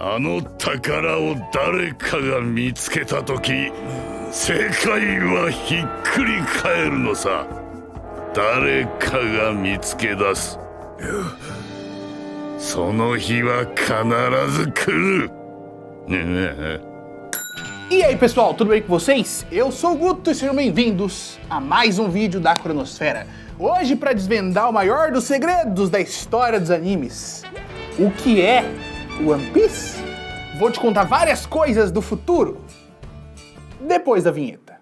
あの宝を誰かが見つけたとき、世界はひっくり返るのさ。誰かが見つけ出す。その日は必ず来る。E aí pessoal, tudo bem com vocês? Eu sou o Guto e sejam bem-vindos a mais um vídeo da Cronosfera. Hoje para desvendar o maior dos segredos da história dos animes. O que é One Piece? Vou te contar várias coisas do futuro depois da vinheta.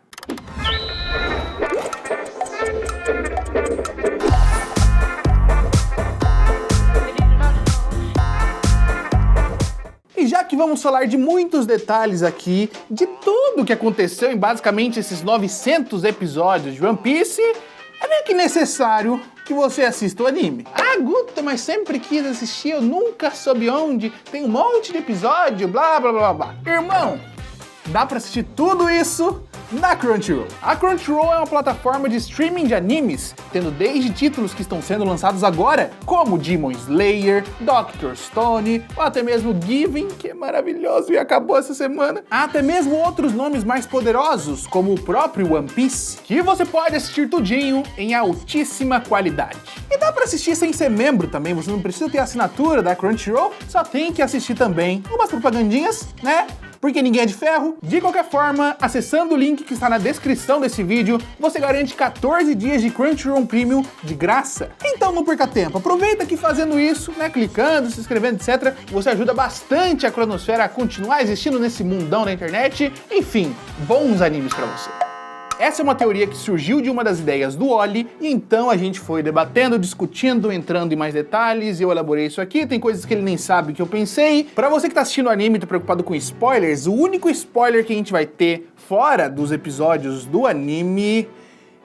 E já que vamos falar de muitos detalhes aqui, de tudo o que aconteceu em basicamente esses 900 episódios de One Piece, é meio que necessário que você assista o anime. Ah, Guto, mas sempre quis assistir, eu nunca soube onde, tem um monte de episódio, blá blá blá blá. Irmão, dá pra assistir tudo isso na Crunchyroll. A Crunchyroll é uma plataforma de streaming de animes, tendo desde títulos que estão sendo lançados agora, como Demon Slayer, Dr. Stone, ou até mesmo Given, que é maravilhoso e acabou essa semana, até mesmo outros nomes mais poderosos, como o próprio One Piece, que você pode assistir tudinho em altíssima qualidade. E dá pra assistir sem ser membro também, você não precisa ter assinatura da Crunchyroll, só tem que assistir também umas propagandinhas, né? Porque ninguém é de ferro. De qualquer forma, acessando o link que está na descrição desse vídeo, você garante 14 dias de Crunchyroll Premium de graça. Então não perca tempo, aproveita que fazendo isso, né, clicando, se inscrevendo, etc, você ajuda bastante a Cronosfera a continuar existindo nesse mundão da internet. Enfim, bons animes pra você. Essa é uma teoria que surgiu de uma das ideias do Oli, e então a gente foi debatendo, discutindo, entrando em mais detalhes, e eu elaborei isso aqui, tem coisas que ele nem sabe que eu pensei. Pra você que tá assistindo o anime e tá preocupado com spoilers, o único spoiler que a gente vai ter fora dos episódios do anime,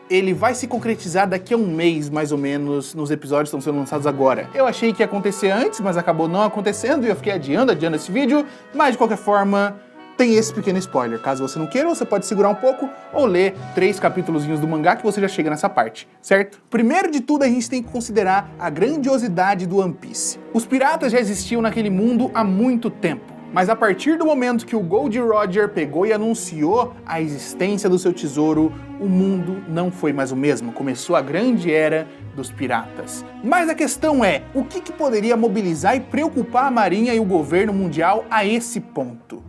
ele vai se concretizar daqui a um mês, mais ou menos, nos episódios que estão sendo lançados agora. Eu achei que ia acontecer antes, mas acabou não acontecendo, e eu fiquei adiando esse vídeo, mas de qualquer forma, tem esse pequeno spoiler. Caso você não queira, você pode segurar um pouco ou ler 3 capítulozinhos do mangá que você já chega nessa parte, certo? Primeiro de tudo, a gente tem que considerar a grandiosidade do One Piece. Os piratas já existiam naquele mundo há muito tempo, mas a partir do momento que o Gold Roger pegou e anunciou a existência do seu tesouro, o mundo não foi mais o mesmo. Começou a grande era dos piratas. Mas a questão é, o que poderia mobilizar e preocupar a marinha e o governo mundial a esse ponto?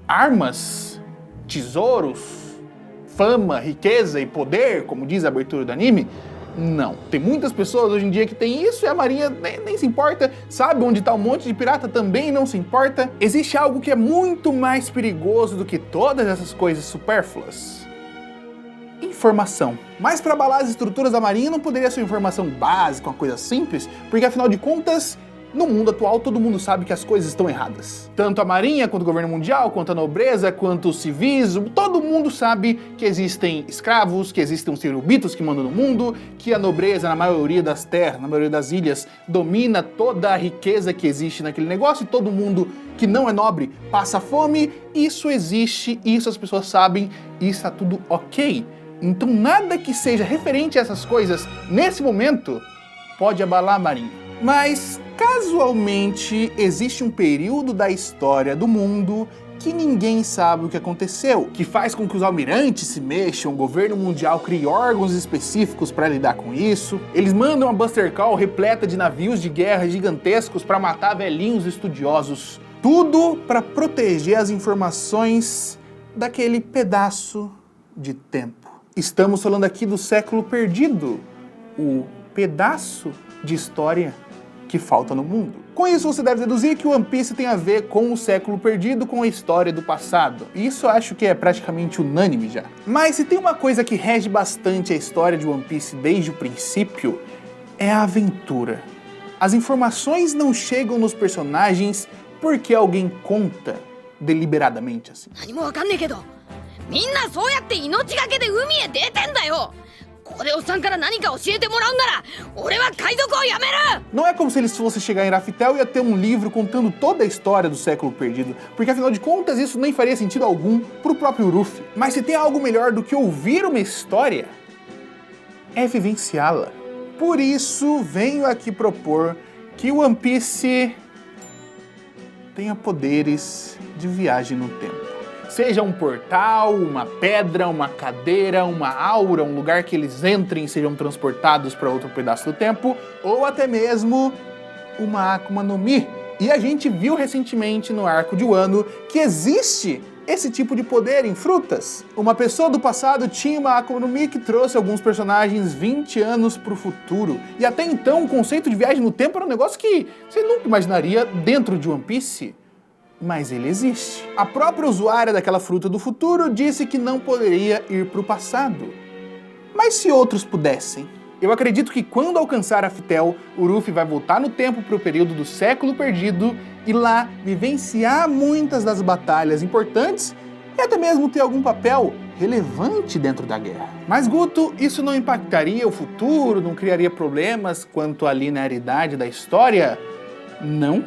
Armas, tesouros, fama, riqueza e poder, como diz a abertura do anime? Não. Tem muitas pessoas hoje em dia que tem isso e a marinha nem se importa, sabe onde tá um monte de pirata, também não se importa. Existe algo que é muito mais perigoso do que todas essas coisas supérfluas. Informação. Mas para abalar as estruturas da marinha não poderia ser uma informação básica, uma coisa simples, porque afinal de contas, no mundo atual, todo mundo sabe que as coisas estão erradas. Tanto a marinha, quanto o governo mundial, quanto a nobreza, quanto os civis, todo mundo sabe que existem escravos, que existem os cerubitos que mandam no mundo, que a nobreza, na maioria das terras, na maioria das ilhas, domina toda a riqueza que existe naquele negócio, e todo mundo que não é nobre passa fome. Isso existe, isso as pessoas sabem, e está tudo ok. Então nada que seja referente a essas coisas, nesse momento, pode abalar a marinha. Mas, casualmente, existe um período da história do mundo que ninguém sabe o que aconteceu, que faz com que os almirantes se mexam, o governo mundial crie órgãos específicos para lidar com isso, eles mandam uma Buster Call repleta de navios de guerra gigantescos para matar velhinhos estudiosos, tudo para proteger as informações daquele pedaço de tempo. Estamos falando aqui do século perdido, o pedaço de história que falta no mundo. Com isso você deve deduzir que o One Piece tem a ver com o século perdido, com a história do passado. E isso eu acho que é praticamente unânime já. Mas se tem uma coisa que rege bastante a história de One Piece desde o princípio, é a aventura. As informações não chegam nos personagens porque alguém conta deliberadamente assim. Não é como se eles fossem chegar em Raftel e ia ter um livro contando toda a história do século perdido, porque afinal de contas isso nem faria sentido algum pro próprio Luffy. Mas se tem algo melhor do que ouvir uma história, é vivenciá-la. Por isso venho aqui propor que o One Piece tenha poderes de viagem no tempo. Seja um portal, uma pedra, uma cadeira, uma aura, um lugar que eles entrem e sejam transportados para outro pedaço do tempo, ou até mesmo uma Akuma no Mi. E a gente viu recentemente no arco de Wano que existe esse tipo de poder em frutas. Uma pessoa do passado tinha uma Akuma no Mi que trouxe alguns personagens 20 anos para o futuro. E até então o conceito de viagem no tempo era um negócio que você nunca imaginaria dentro de One Piece. Mas ele existe. A própria usuária daquela fruta do futuro disse que não poderia ir para o passado. Mas se outros pudessem? Eu acredito que quando alcançar a Aftel, o Luffy vai voltar no tempo para o período do século perdido e lá vivenciar muitas das batalhas importantes e até mesmo ter algum papel relevante dentro da guerra. Mas Guto, isso não impactaria o futuro, não criaria problemas quanto à linearidade da história? Não.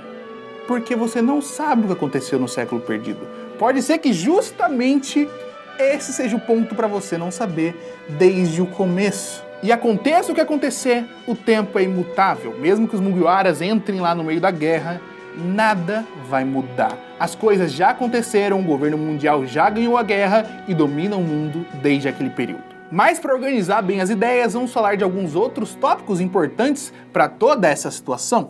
Porque você não sabe o que aconteceu no século perdido. Pode ser que justamente esse seja o ponto para você não saber desde o começo. E aconteça o que acontecer, o tempo é imutável. Mesmo que os Mugiwaras entrem lá no meio da guerra, nada vai mudar. As coisas já aconteceram, o governo mundial já ganhou a guerra e domina o mundo desde aquele período. Mas para organizar bem as ideias, vamos falar de alguns outros tópicos importantes para toda essa situação.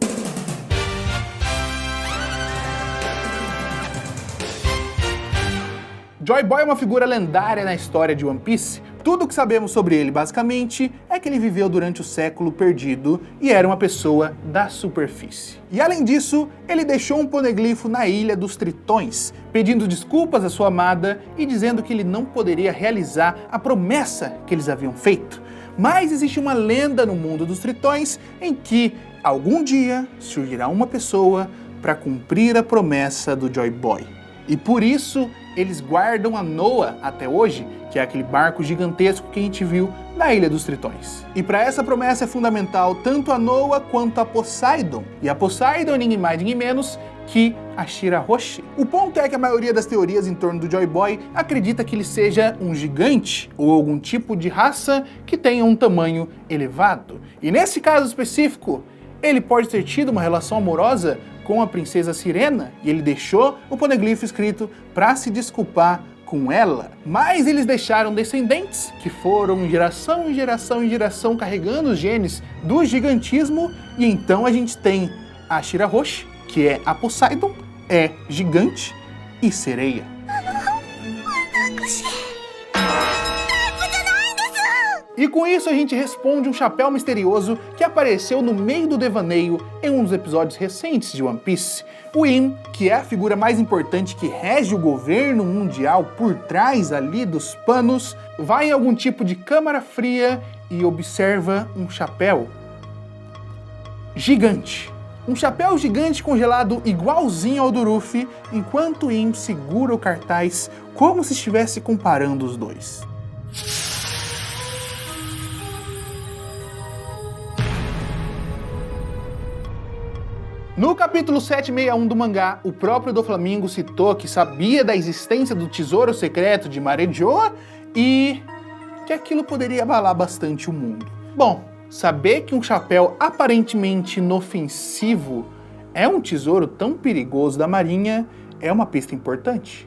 Joy Boy é uma figura lendária na história de One Piece. Tudo o que sabemos sobre ele, basicamente, é que ele viveu durante o século perdido e era uma pessoa da superfície. E além disso, ele deixou um poneglifo na Ilha dos Tritões, pedindo desculpas à sua amada e dizendo que ele não poderia realizar a promessa que eles haviam feito. Mas existe uma lenda no mundo dos Tritões em que, algum dia, surgirá uma pessoa para cumprir a promessa do Joy Boy. E por isso, eles guardam a Noah até hoje, que é aquele barco gigantesco que a gente viu na Ilha dos Tritões. E para essa promessa é fundamental tanto a Noah quanto a Poseidon. E a Poseidon é ninguém mais, ninguém menos que a Shirahoshi. O ponto é que a maioria das teorias em torno do Joy Boy acredita que ele seja um gigante ou algum tipo de raça que tenha um tamanho elevado. E nesse caso específico, ele pode ter tido uma relação amorosa com a princesa Sirena, e ele deixou o poneglifo escrito para se desculpar com ela. Mas eles deixaram descendentes, que foram geração em geração em geração carregando os genes do gigantismo, e então a gente tem a Shirahoshi, que é a Poseidon, é gigante e sereia. E com isso a gente responde um chapéu misterioso que apareceu no meio do devaneio em um dos episódios recentes de One Piece. O Im, que é a figura mais importante que rege o governo mundial por trás ali dos panos, vai em algum tipo de câmara fria e observa um chapéu gigante. Um chapéu gigante congelado igualzinho ao do Luffy, enquanto Im segura o cartaz como se estivesse comparando os dois. No capítulo 761 do mangá, o próprio Doflamingo citou que sabia da existência do tesouro secreto de Marejoa e que aquilo poderia abalar bastante o mundo. Bom, saber que um chapéu aparentemente inofensivo é um tesouro tão perigoso da Marinha é uma pista importante.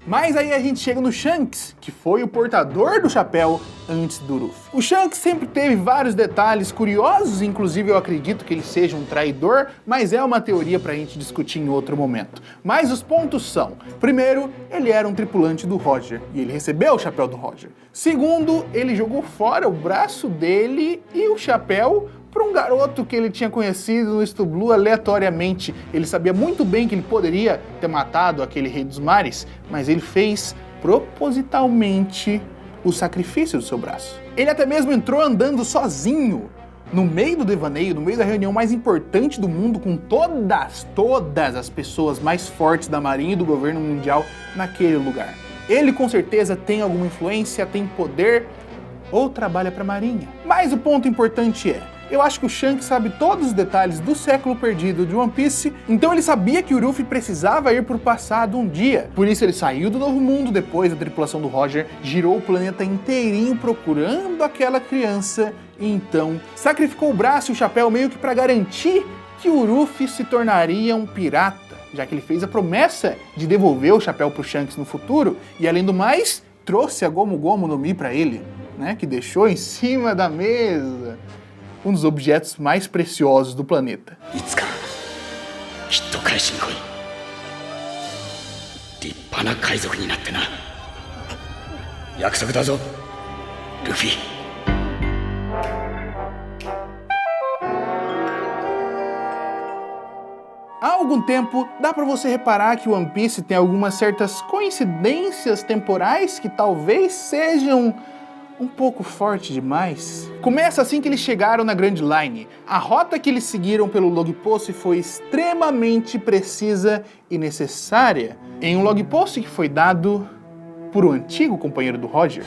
Mas aí a gente chega no Shanks, que foi o portador do chapéu antes do Luffy. O Shanks sempre teve vários detalhes curiosos, inclusive eu acredito que ele seja um traidor, mas é uma teoria pra gente discutir em outro momento. Mas os pontos são: primeiro, ele era um tripulante do Roger, e ele recebeu o chapéu do Roger. Segundo, ele jogou fora o braço dele e o chapéu para um garoto que ele tinha conhecido no East Blue aleatoriamente. Ele sabia muito bem que ele poderia ter matado aquele Rei dos Mares, mas ele fez propositalmente o sacrifício do seu braço. Ele até mesmo entrou andando sozinho no meio do devaneio, no meio da reunião mais importante do mundo, com todas as pessoas mais fortes da Marinha e do governo mundial naquele lugar. Ele com certeza tem alguma influência, tem poder ou trabalha para a Marinha. Mas o ponto importante é, Eu acho que o Shanks sabe todos os detalhes do século perdido de One Piece, então ele sabia que o Luffy precisava ir pro passado um dia. Por isso ele saiu do Novo Mundo depois da tripulação do Roger, girou o planeta inteirinho procurando aquela criança e então sacrificou o braço e o chapéu meio que para garantir que o Luffy se tornaria um pirata, já que ele fez a promessa de devolver o chapéu pro Shanks no futuro e além do mais, trouxe a Gomu Gomu no Mi para ele, né, que deixou em cima da mesa. Um dos objetos mais preciosos do planeta. Há algum tempo, dá pra você reparar que o One Piece tem algumas certas coincidências temporais que talvez sejam um pouco forte demais. Começa assim que eles chegaram na Grand Line. A rota que eles seguiram pelo log post foi extremamente precisa e necessária em um log post que foi dado por um antigo companheiro do Roger.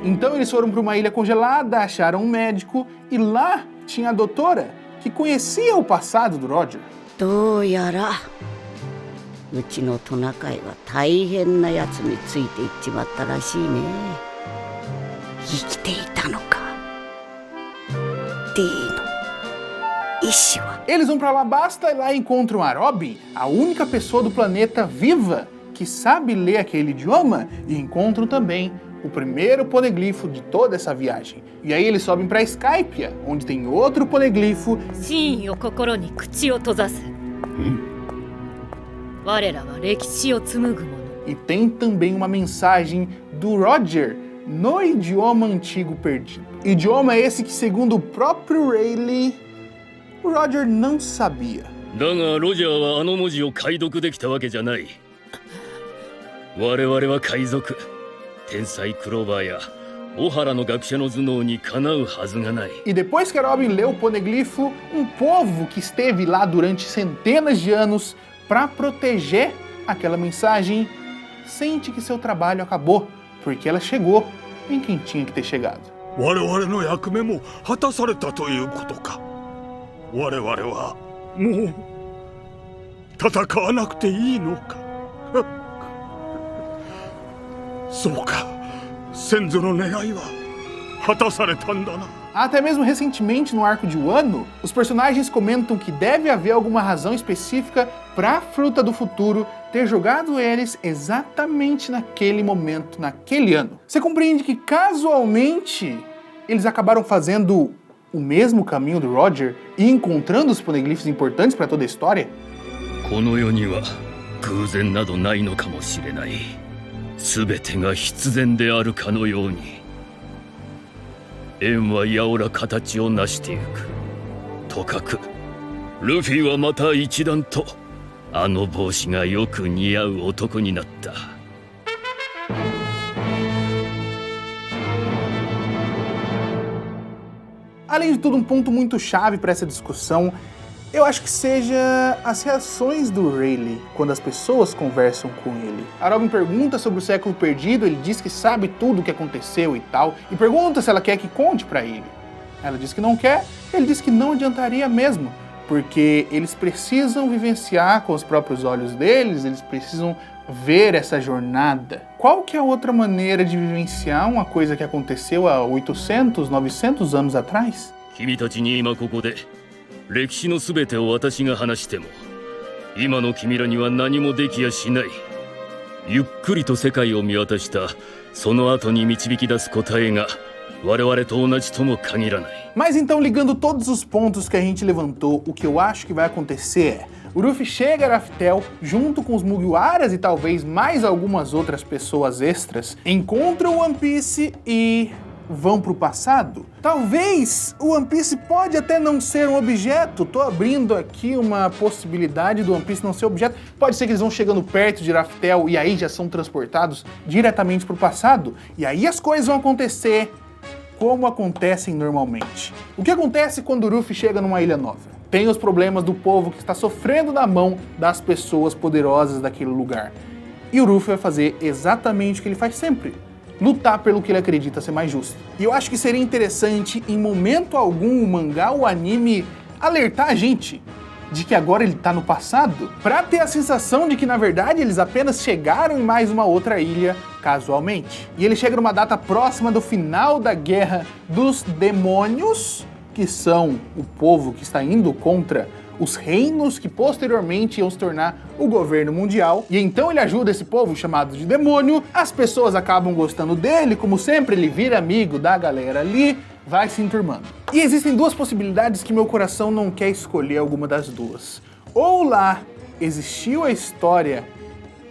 Então eles foram para uma ilha congelada, acharam um médico e lá tinha a doutora que conhecia o passado do Roger. Eles vão para Alabasta e lá encontram a Robin, a única pessoa do planeta viva que sabe ler aquele idioma, e encontram também o primeiro poneglifo de toda essa viagem. E aí eles sobem para Skypiea, onde tem outro poneglifo. E tem também uma mensagem do Roger no idioma antigo perdido. Idioma esse que, segundo o próprio Rayleigh, o Roger não sabia. E depois que a Robin leu o poneglifo, um povo que esteve lá durante centenas de anos para proteger aquela mensagem sente que seu trabalho acabou, porque ela chegou em quem tinha que ter chegado. Até mesmo recentemente no arco de Wano, os personagens comentam que deve haver alguma razão específica para a Fruta do Futuro ter jogado eles exatamente naquele momento, naquele ano. Você compreende que casualmente eles acabaram fazendo o mesmo caminho do Roger e encontrando os poneglyphs importantes para toda a história? Além de tudo, um ponto muito chave para essa discussão, eu acho que seja as reações do Rayleigh quando as pessoas conversam com ele. A Robin pergunta sobre o século perdido, ele diz que sabe tudo o que aconteceu e tal, e pergunta se ela quer que conte para ele. Ela diz que não quer, ele diz que não adiantaria mesmo, porque eles precisam vivenciar com os próprios olhos deles, eles precisam ver essa jornada. Qual que é a outra maneira de vivenciar uma coisa que aconteceu há 800, 900 anos atrás? Mas então, ligando todos os pontos que a gente levantou, o que eu acho que vai acontecer é: o Luffy chega a Raftel junto com os Mugiwaras e talvez mais algumas outras pessoas extras, encontram o One Piece e vão pro passado. Talvez o One Piece pode até não ser um objeto, tô abrindo aqui uma possibilidade do One Piece não ser objeto, pode ser que eles vão chegando perto de Raftel e aí já são transportados diretamente pro passado, e aí as coisas vão acontecer como acontecem normalmente. O que acontece quando o Luffy chega numa ilha nova? tem os problemas do povo que está sofrendo na mão das pessoas poderosas daquele lugar. E o Luffy vai fazer exatamente o que ele faz sempre: lutar pelo que ele acredita ser mais justo. E eu acho que seria interessante, em momento algum, o mangá ou o anime alertar a gente de que agora ele tá no passado, pra ter a sensação de que, na verdade, eles apenas chegaram em mais uma outra ilha casualmente. E ele chega numa data próxima do final da Guerra dos Demônios, que são o povo que está indo contra os reinos que posteriormente iam se tornar o governo mundial. E então ele ajuda esse povo chamado de demônio, as pessoas acabam gostando dele, como sempre, ele vira amigo da galera ali, vai se enturmando. E existem duas possibilidades que meu coração não quer escolher alguma das duas. Ou lá existiu a história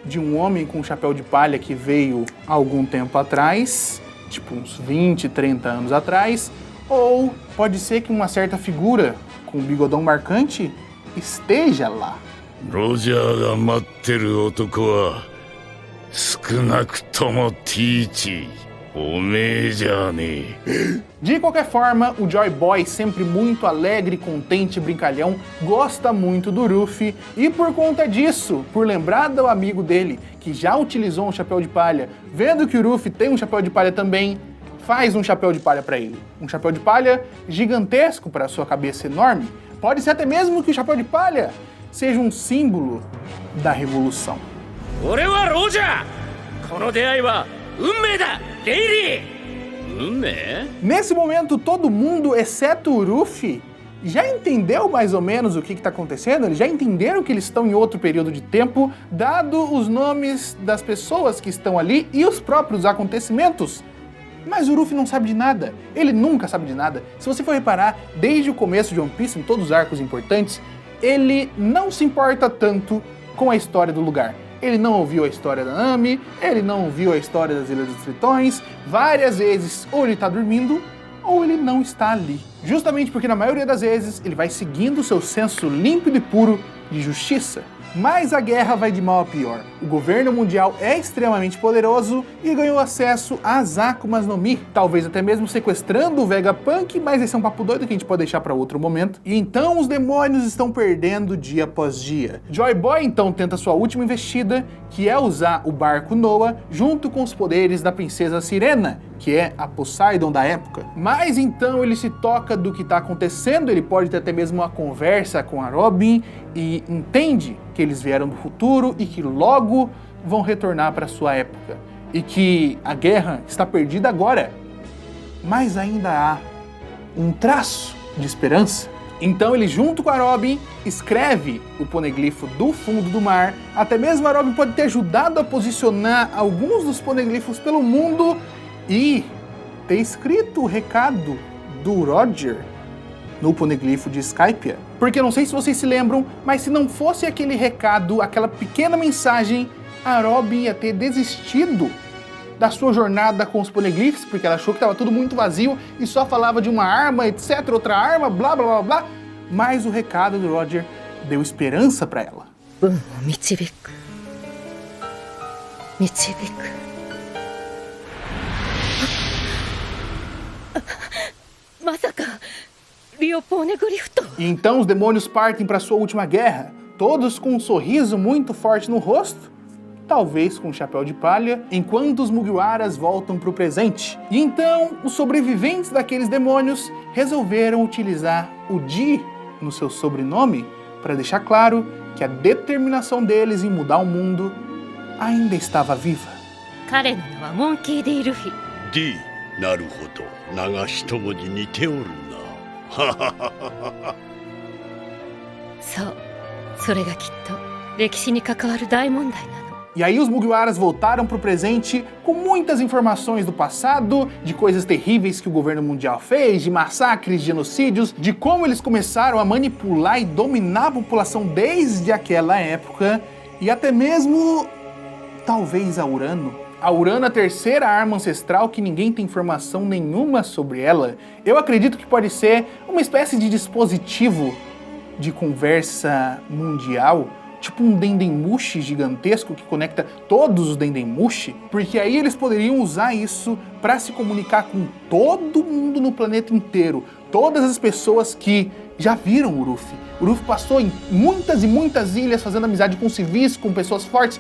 de um homem com um chapéu de palha que veio há algum tempo atrás, tipo uns 20, 30 anos atrás, ou pode ser que uma certa figura com um bigodão marcante esteja lá. ロジャーが待ってる男は少なくともティーチおめえじゃねえ。 De qualquer forma, o Joy Boy, sempre muito alegre, contente e brincalhão, gosta muito do Luffy, e por conta disso, por lembrar do amigo dele, que já utilizou um chapéu de palha, vendo que o Luffy tem um chapéu de palha também, faz um chapéu de palha para ele. Um chapéu de palha gigantesco para sua cabeça enorme. Pode ser até mesmo que o chapéu de palha seja um símbolo da revolução. 俺はロジャー。この出会いは運命だ、レイリー。運命？ Nesse momento, todo mundo, exceto o Luffy, já entendeu mais ou menos o que está acontecendo? Eles já entenderam que eles estão em outro período de tempo, dado os nomes das pessoas que estão ali e os próprios acontecimentos. Mas o Luffy não sabe de nada, ele nunca sabe de nada. Se você for reparar, desde o começo de One Piece, em todos os arcos importantes, ele não se importa tanto com a história do lugar. Ele não ouviu a história da Nami, ele não ouviu a história das Ilhas dos Tritões. Várias vezes, ou ele tá dormindo, ou ele não está ali. Justamente porque na maioria das vezes, ele vai seguindo o seu senso límpido e puro de justiça. Mas a guerra vai de mal a pior. O governo mundial é extremamente poderoso e ganhou acesso às Akumas no Mi, talvez até mesmo sequestrando o Vegapunk, mas esse é um papo doido que a gente pode deixar para outro momento. E então os demônios estão perdendo dia após dia. Joy Boy então tenta sua última investida, que é usar o barco Noah junto com os poderes da princesa Sirena, que é a Poseidon da época. Mas então ele se toca do que está acontecendo, ele pode ter até mesmo uma conversa com a Robin e entende que eles vieram do futuro e que logo vão retornar para sua época. E que a guerra está perdida agora, mas ainda há um traço de esperança. Então ele, junto com a Robin, escreve o poneglifo do fundo do mar. Até mesmo a Robin pode ter ajudado a posicionar alguns dos poneglifos pelo mundo e ter escrito o recado do Roger no poneglifo de Skypiea. Porque não sei se vocês se lembram, mas se não fosse aquele recado, aquela pequena mensagem, a Robin ia ter desistido da sua jornada com os poneglifos, porque ela achou que estava tudo muito vazio e só falava de uma arma, etc, outra arma, blá blá blá blá. Mas o recado do Roger deu esperança para ela. 運を導く導くまさかリオポーネグリフト E então os demônios partem para sua última guerra, todos com um sorriso muito forte no rosto, talvez com um chapéu de palha, enquanto os Mugiwaras voltam para o presente. E então os sobreviventes daqueles demônios resolveram utilizar o Ji no seu sobrenome para deixar claro que a determinação deles em mudar o mundo ainda estava viva. 彼の名はモンキー・ディ・ルフィ D なるほど名が一文字似ておるなそうそれがきっと歴史に関わる大問題なの E aí os Mugiwaras voltaram para o presente com muitas informações do passado, de coisas terríveis que o governo mundial fez, de massacres, genocídios, de como eles começaram a manipular e dominar a população desde aquela época, e até mesmo, talvez, a Urano. A Urano, a terceira arma ancestral que ninguém tem informação nenhuma sobre ela, eu acredito que pode ser uma espécie de dispositivo de conversa mundial, tipo um Dendemushi gigantesco que conecta todos os Dendemushi, porque aí eles poderiam usar isso para se comunicar com todo mundo no planeta inteiro, todas as pessoas que já viram o Luffy. O Luffy passou em muitas e muitas ilhas fazendo amizade com civis, com pessoas fortes.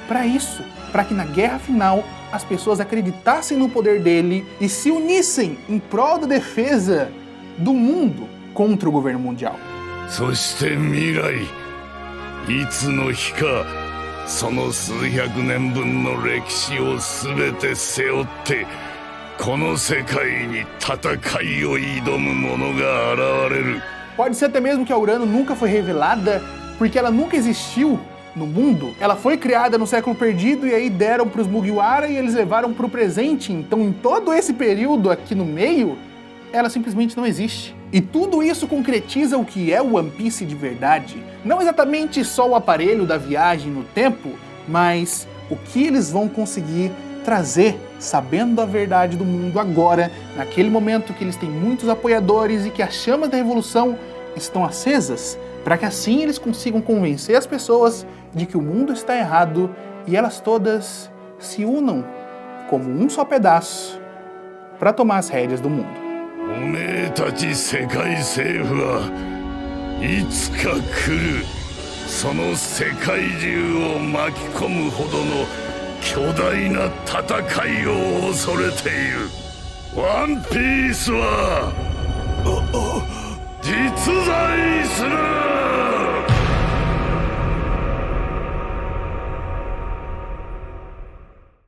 Para isso, para que na guerra final as pessoas acreditassem no poder dele e se unissem em prol da defesa do mundo contra o governo mundial. そして未来いつの日かその数百年分の歴史を全て背負ってこの世界に戦いを挑む者が現れる。 Pode ser até mesmo que a Urano nunca foi revelada porque ela nunca existiu no mundo. Ela foi criada no século perdido e aí deram para os Mugiwara e eles levaram para o presente. Então em todo esse período aqui no meio, ela simplesmente não existe. E tudo isso concretiza o que é o One Piece de verdade. Não exatamente só o aparelho da viagem no tempo, mas o que eles vão conseguir trazer sabendo a verdade do mundo agora, naquele momento que eles têm muitos apoiadores e que as chamas da revolução estão acesas, para que assim eles consigam convencer as pessoas de que o mundo está errado e elas todas se unam como um só pedaço para tomar as rédeas do mundo. おめえたち世界政府はいつか来るその世界中を巻き込むほどの巨大な戦いを恐れている。ワンピースは実在する。